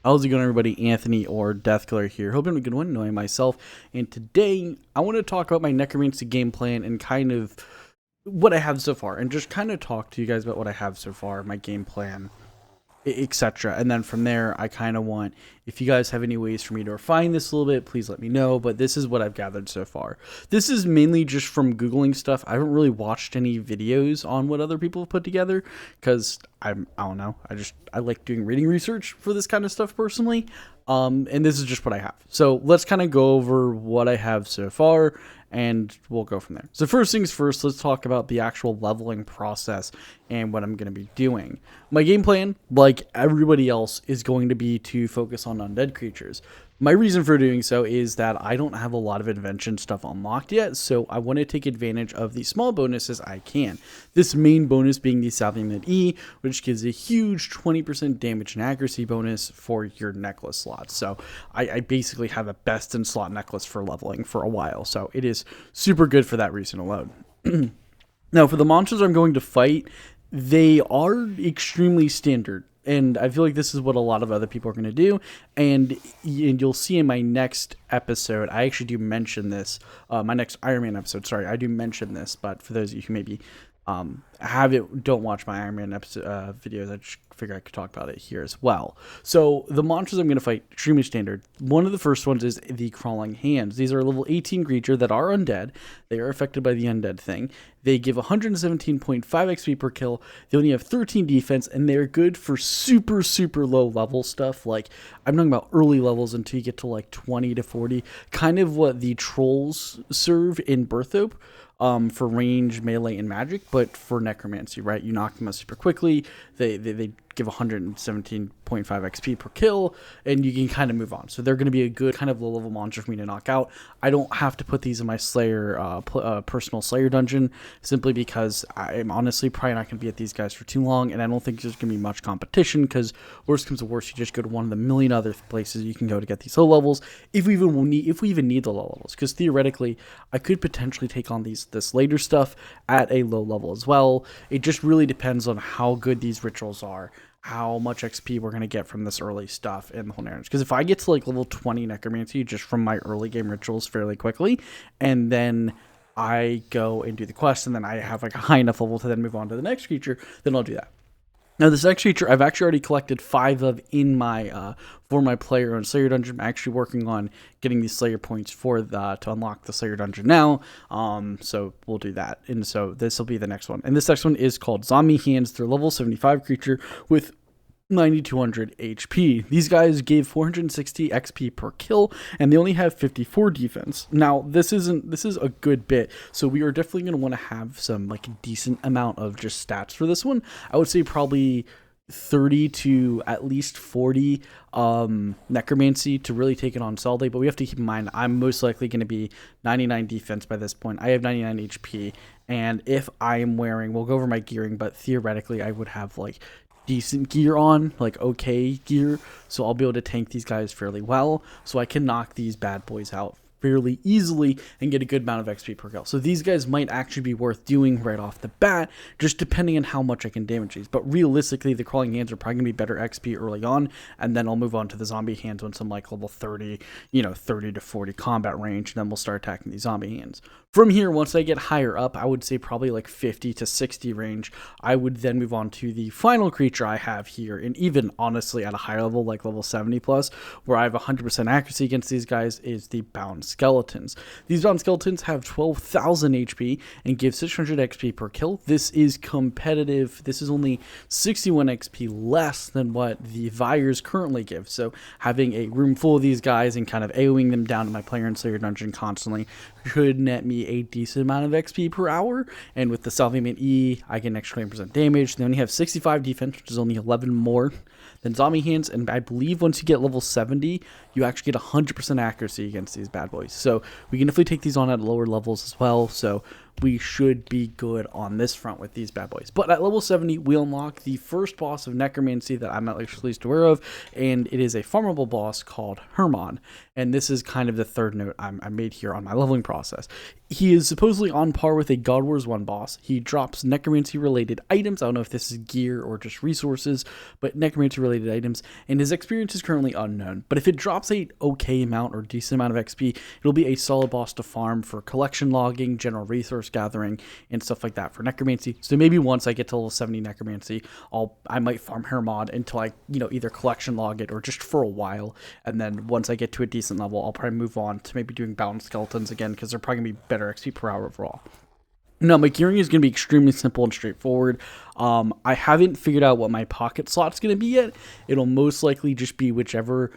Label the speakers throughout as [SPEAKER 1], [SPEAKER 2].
[SPEAKER 1] How's it going, everybody? Anthony or Deathkiller here. Hoping a good one, knowing myself. And today, I want to talk about my Necromancy game plan and kind of what I have so far. And just kind of talk to you guys about what I have so far, my game plan, etc. And then from there, I kind of want, if you guys have any ways for me to refine this a little bit, please let me know. But this is what I've gathered so far. This is mainly just from Googling stuff. I haven't really watched any videos on what other people have put together because I don't know. I like doing reading research for this kind of stuff personally. And this is just what I have. So let's kind of go over what I have so far and we'll go from there. So first things first, let's talk about the actual leveling process and what I'm going to be doing. My game plan, like everybody else, is going to be to focus on undead creatures. My reason for doing so is that I don't have a lot of invention stuff unlocked yet, so I want to take advantage of the small bonuses I can. This main bonus being the Southern E, which gives a huge 20% damage and accuracy bonus for your necklace slots. So I basically have a best in slot necklace for leveling for a while, so it is super good for that reason alone. Now, for the monsters I'm going to fight, they are extremely standard. And I feel like this is what a lot of other people are going to do. And you'll see in my next episode, I actually do mention this. My next Iron Man episode, sorry, I do mention this. But for those of you who maybe don't watch my Iron Man episode, videos, I just figure I could talk about it here as well. So the monsters I'm going to fight, extremely standard. One of the first ones is the Crawling Hands. These are a level 18 creature that are undead. They are affected by the undead thing. They give 117.5 XP per kill. They only have 13 defense, and they're good for super, super low level stuff. Like, I'm talking about early levels until you get to like 20 to 40. Kind of what the trolls serve in Berthope. For range, melee, and magic, but for necromancy, right? You knock them out super quickly. They give 117.5 XP per kill, and you can kind of move on. So they're going to be a good kind of low-level monster for me to knock out. I don't have to put these in my Slayer, personal Slayer dungeon, simply because I'm honestly probably not going to be at these guys for too long, and I don't think there's going to be much competition, because worst comes to worst, you just go to one of the million other places you can go to get these low levels, if we even need the low levels, because theoretically, I could potentially take on this later stuff at a low level as well. It just really depends on how good these rituals are, how much XP we're going to get from this early stuff in the whole narrative. Because if I get to like level 20 necromancy just from my early game rituals fairly quickly, and then I go and do the quest, and then I have like a high enough level to then move on to the next creature, then I'll do that. Now, this next creature, I've actually already collected 5 of in my for my player owned Slayer dungeon. I'm actually working on getting these Slayer points for to unlock the Slayer dungeon now. So we'll do that, and so this will be the next one. And this next one is called Zombie Hands. They're level 75 creature with 9200 HP. These guys gave 460 XP per kill, and they only have 54 defense. Now, this is a good bit, so we are definitely going to want to have some like a decent amount of just stats for this one. I would say probably 30 to at least 40 necromancy to really take it on solidly, but we have to keep in mind I'm most likely going to be 99 defense by this point. I have 99 HP, and if I am wearing, we'll go over my gearing, but theoretically I would have like decent gear on, like okay gear, so I'll be able to tank these guys fairly well, so I can knock these bad boys out fairly easily and get a good amount of XP per kill. So these guys might actually be worth doing right off the bat, just depending on how much I can damage these. But realistically, the Crawling Hands are probably going to be better XP early on, and then I'll move on to the Zombie Hands when some like level 30, 30 to 40 combat range, and then we'll start attacking these Zombie Hands. From here, once I get higher up, I would say probably like 50 to 60 range, I would then move on to the final creature I have here, and even honestly at a higher level, like level 70 plus, where I have 100% accuracy against these guys, is the Bound Skeletons. These Bound Skeletons have 12,000 HP and give 600 XP per kill. This is competitive. This is only 61 XP less than what the Vires currently give, so having a room full of these guys and kind of AoEing them down to my player and Slayer dungeon constantly could net me a decent amount of XP per hour, and with the Salvian E, I get an extra 20% damage. They only have 65 defense, which is only 11 more than Zombie Hands, and I believe once you get level 70, you actually get 100% accuracy against these bad boys. So we can definitely take these on at lower levels as well, so we should be good on this front with these bad boys. But at level 70, we unlock the first boss of Necromancy that I'm at least aware of, and it is a farmable boss called Hermod. And this is kind of the third note I made here on my leveling process. He is supposedly on par with a God Wars 1 boss. He drops necromancy-related items. I don't know if this is gear or just resources, but necromancy-related items. And his experience is currently unknown. But if it drops a okay amount or decent amount of XP, it'll be a solid boss to farm for collection logging, general resource gathering, and stuff like that for necromancy. So maybe once I get to level 70 necromancy, I might farm Hermod until I, either collection log it or just for a while. And then once I get to a decent level, I'll probably move on to maybe doing bound skeletons again, because they're probably going to be better XP per hour overall. Now, my gearing is going to be extremely simple and straightforward. I haven't figured out what my pocket slot's going to be yet. It'll most likely just be whichever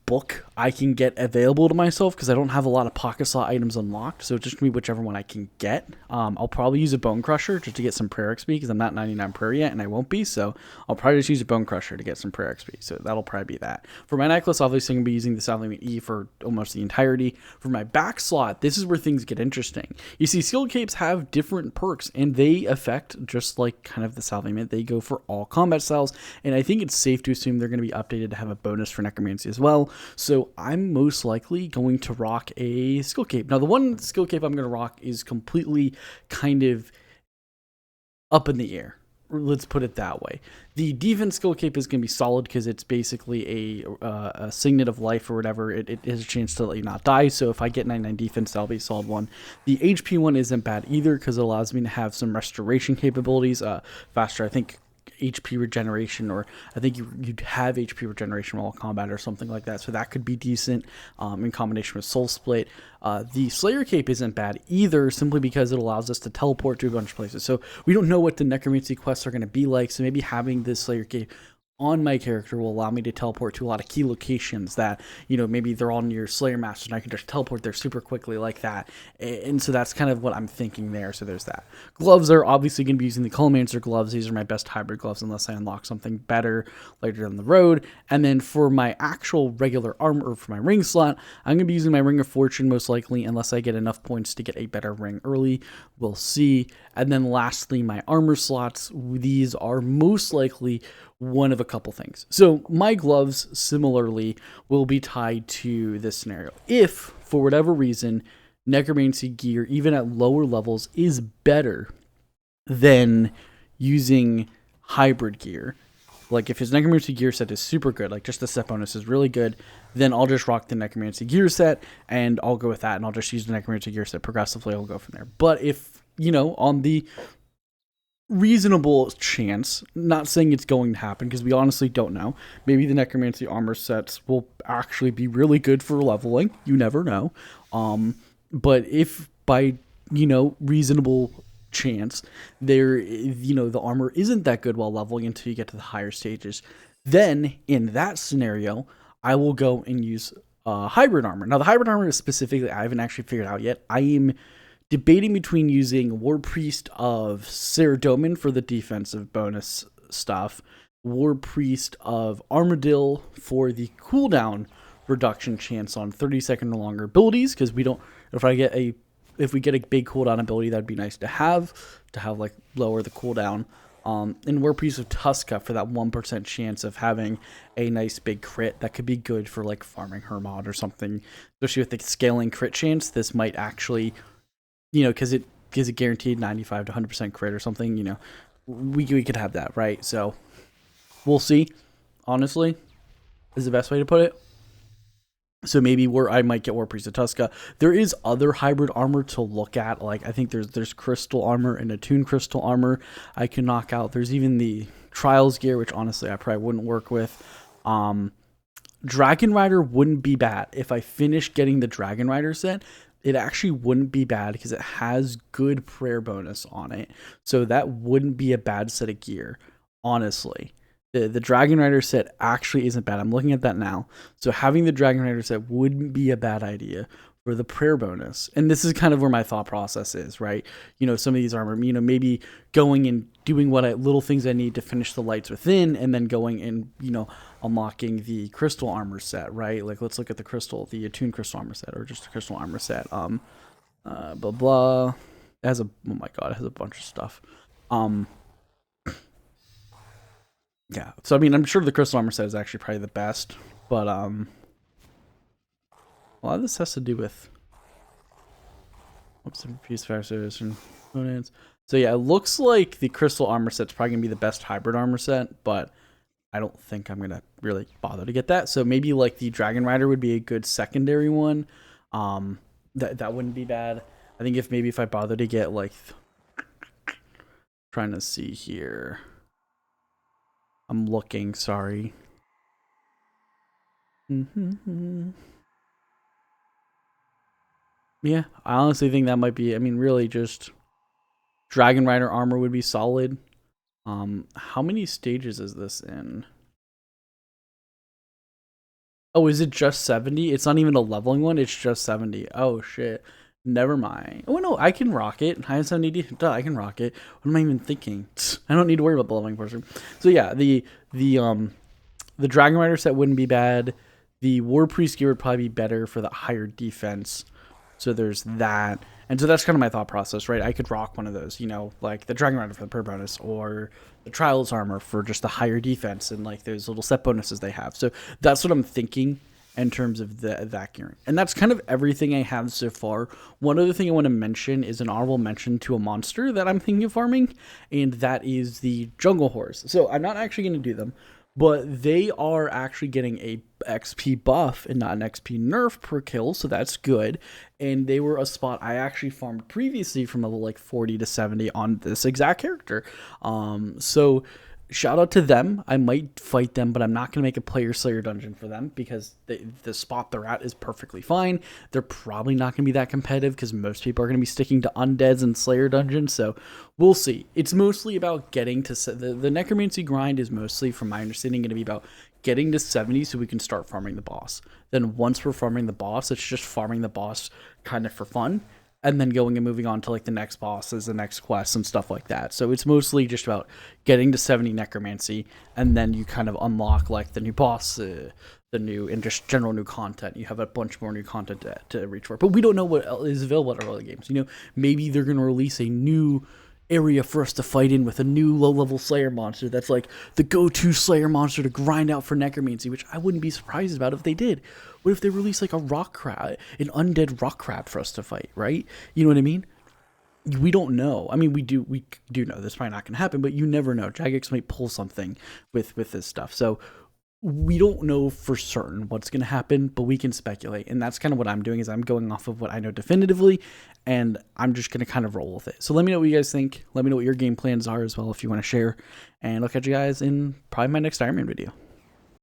[SPEAKER 1] book I can get available to myself, because I don't have a lot of pocket slot items unlocked, so it's just gonna be whichever one I can get. I'll probably use a Bone Crusher just to get some prayer XP, because I'm not 99 prayer yet, and I won't be, so I'll probably just use a Bone Crusher to get some prayer XP, so that'll probably be that. For my necklace, obviously I'm gonna be using the Southern E for almost the entirety. For my back slot, this is where things get interesting. You see, skill capes have different perks, and they affect, just like kind of the Salvament, they go for all combat styles, and I think it's safe to assume they're gonna be updated to have a bonus for necromancy as well. So I'm most likely going to rock a skill cape. Now, the one skill cape I'm going to rock is completely kind of up in the air. Let's put it that way. The defense skill cape is going to be solid because it's basically a signet of life or whatever. It has a chance to let you not die. So if I get 99 defense, that'll be a solid one. The HP one isn't bad either because it allows me to have some restoration capabilities faster. I think HP regeneration, or I think you'd have HP regeneration while combat or something like that, so that could be decent in combination with Soul Split. The Slayer Cape isn't bad either, simply because it allows us to teleport to a bunch of places, so we don't know what the Necromancy quests are going to be like, so maybe having this Slayer Cape on my character will allow me to teleport to a lot of key locations that, maybe they're all near Slayer Masters and I can just teleport there super quickly like that. And so that's kind of what I'm thinking there. So there's that. Gloves are obviously going to be using the Colomancer gloves. These are my best hybrid gloves unless I unlock something better later down the road. And then for my actual regular armor, or for my ring slot, I'm going to be using my Ring of Fortune most likely, unless I get enough points to get a better ring early. We'll see. And then lastly, my armor slots. These are most likely one of a couple things. So my gloves similarly will be tied to this scenario. If for whatever reason necromancy gear, even at lower levels, is better than using hybrid gear, like if his necromancy gear set is super good, like just the set bonus is really good, then I'll just rock the necromancy gear set and I'll go with that, and I'll just use the necromancy gear set progressively. I'll go from there. But if, on the reasonable chance, not saying it's going to happen because we honestly don't know, maybe the necromancy armor sets will actually be really good for leveling, you never know, but if by reasonable chance there, the armor isn't that good while leveling until you get to the higher stages, then in that scenario I will go and use hybrid armor. Now the hybrid armor is specifically, I haven't actually figured out yet. I am debating between using War Priest of Saradomin for the defensive bonus stuff, War Priest of Armadil for the cooldown reduction chance on 30-second or longer abilities, because if we get a big cooldown ability, that'd be nice to have like lower the cooldown. And War Priest of Tuska for that 1% chance of having a nice big crit that could be good for like farming Hermod or something, especially with the scaling crit chance. This might actually, because it gives a guaranteed 95 to 100% crit or something, we could have that, right? So we'll see, honestly, is the best way to put it. So maybe I might get War Priest of Tuska. There is other hybrid armor to look at. Like I think there's crystal armor and attuned crystal armor I can knock out. There's even the Trials gear, which honestly I probably wouldn't work with. Dragon Rider wouldn't be bad. If I finish getting the Dragon Rider set, it actually wouldn't be bad because it has good prayer bonus on it. So that wouldn't be a bad set of gear, honestly. The Dragon Rider set actually isn't bad. I'm looking at that now. So having the Dragon Rider set wouldn't be a bad idea for the prayer bonus. And this is kind of where my thought process is, right? Some of these armor, maybe going and doing little things I need to finish the lights within, and then going and, unlocking the crystal armor set, right? Like let's look at the attuned crystal armor set, or just the crystal armor set. Blah blah. It has a, oh my god, it has a bunch of stuff. Um, yeah. So I mean, I'm sure the crystal armor set is actually probably the best, but a lot of this has to do with piece factors and components. So yeah, it looks like the crystal armor set's probably gonna be the best hybrid armor set, but I don't think I'm gonna really bother to get that. So maybe like the Dragon Rider would be a good secondary one. That wouldn't be bad. I think if I bother to get like, trying to see here. I'm looking. Sorry. Yeah, I honestly think that might be. I mean, really, just Dragon Rider armor would be solid. How many stages is this in? Oh, is it just 70? It's not even a leveling one. It's just 70. Oh shit. Never mind. Oh no, I can rock it. High 70. Duh, I can rock it. What am I even thinking? I don't need to worry about the leveling portion. So yeah, the Dragon Rider set wouldn't be bad. The War Priest gear would probably be better for the higher defense. So there's that. And so that's kind of my thought process, right? I could rock one of those, you know, like the Dragon Rider for the per bonus, or the Trials armor for just the higher defense, and like those little set bonuses they have. So that's what I'm thinking in terms of that gearing. And that's kind of everything I have so far. One other thing I want to mention is an honorable mention to a monster that I'm thinking of farming, and that is the Jungle Horse. So I'm not actually going to do them, but they are actually getting a XP buff and not an XP nerf per kill, so that's good. And they were a spot I actually farmed previously from level like 40 to 70 on this exact character. So shout out to them. I might fight them, but I'm not going to make a player slayer dungeon for them because the spot they're at is perfectly fine. They're probably not going to be that competitive because most people are going to be sticking to undeads and slayer dungeons. So we'll see. It's mostly about getting to the necromancy grind is mostly, from my understanding, going to be about getting to 70 so we can start farming the boss. Then once we're farming the boss, it's just farming the boss kind of for fun, and then going and moving on to like the next bosses, the next quests and stuff like that. So it's mostly just about getting to 70 necromancy, and then you kind of unlock like the new boss, the new, and just general new content. You have a bunch more new content to reach for. But we don't know what is available at early games. You know, maybe they're going to release a new area for us to fight in with a new low-level Slayer monster that's like the go-to Slayer monster to grind out for necromancy, which I wouldn't be surprised about if they did. What if they release like a rock crab, an undead rock crab for us to fight, right? You know what I mean? We don't know. I mean, we do know this is probably not going to happen, but you never know. Jagex might pull something with this stuff. So we don't know for certain what's going to happen, but we can speculate. And that's kind of what I'm doing, is I'm going off of what I know definitively, and I'm just going to kind of roll with it. So let me know what you guys think. Let me know what your game plans are as well if you want to share. And I'll catch you guys in probably my next Iron Man video.